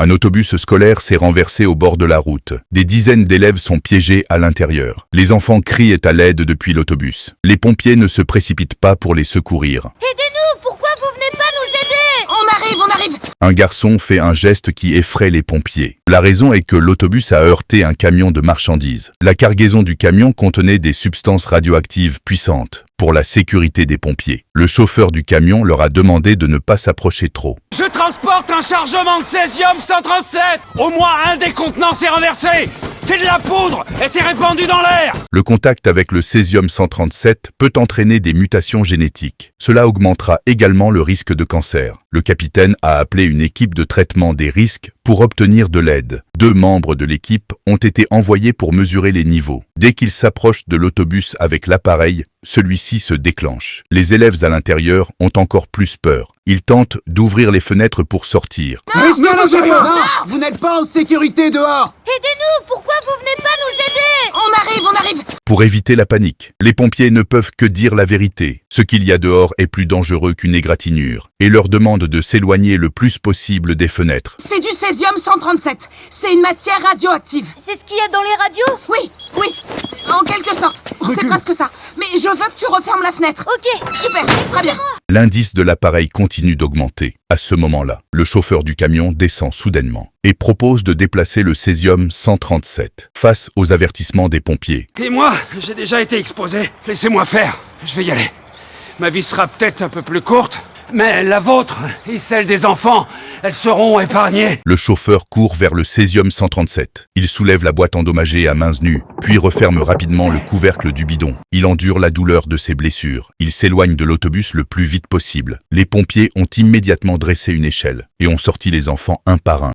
Un autobus scolaire s'est renversé au bord de la route. Des dizaines d'élèves sont piégés à l'intérieur. Les enfants crient à l'aide depuis l'autobus. Les pompiers ne se précipitent pas pour les secourir. Aidez-nous! Pourquoi vous venez pas nous aider? On arrive! Un garçon fait un geste qui effraie les pompiers. La raison est que l'autobus a heurté un camion de marchandises. La cargaison du camion contenait des substances radioactives puissantes. Pour la sécurité des pompiers, le chauffeur du camion leur a demandé de ne pas s'approcher trop. Je transporte un chargement de césium-137. Au moins un des contenants s'est renversé. C'est de la poudre et c'est répandu dans l'air. Le contact avec le césium-137 peut entraîner des mutations génétiques. Cela augmentera également le risque de cancer. Le capitaine a appelé une équipe de traitement des risques pour obtenir de l'aide. 2 membres de l'équipe ont été envoyés pour mesurer les niveaux. Dès qu'ils s'approchent de l'autobus avec l'appareil, celui-ci se déclenche. Les élèves à l'intérieur ont encore plus peur. Ils tentent d'ouvrir les fenêtres pour sortir. Restez à l'intérieur! Non! Vous n'êtes pas en sécurité dehors! Aidez-nous! Pourquoi vous venez pas nous aider? On arrive! Pour éviter la panique, les pompiers ne peuvent que dire la vérité. Ce qu'il y a dehors est plus dangereux qu'une égratignure et leur demandent de s'éloigner le plus possible des fenêtres. C'est du césium-137. C'est une matière radioactive. C'est ce qu'il y a dans les radios? Oui, en quelque sorte. C'est presque ça. Mais je veux que tu refermes la fenêtre. Ok. Super, très bien. L'indice de l'appareil continue d'augmenter. À ce moment-là, le chauffeur du camion descend soudainement et propose de déplacer le césium-137 face aux avertissements des pompiers. Et moi, j'ai déjà été exposé. Laissez-moi faire. Je vais y aller. Ma vie sera peut-être un peu plus courte, mais la vôtre et celle des enfants, elles seront épargnées. Le chauffeur court vers le césium-137. Il soulève la boîte endommagée à mains nues, puis referme rapidement le couvercle du bidon. Il endure la douleur de ses blessures. Il s'éloigne de l'autobus le plus vite possible. Les pompiers ont immédiatement dressé une échelle et ont sorti les enfants un par un.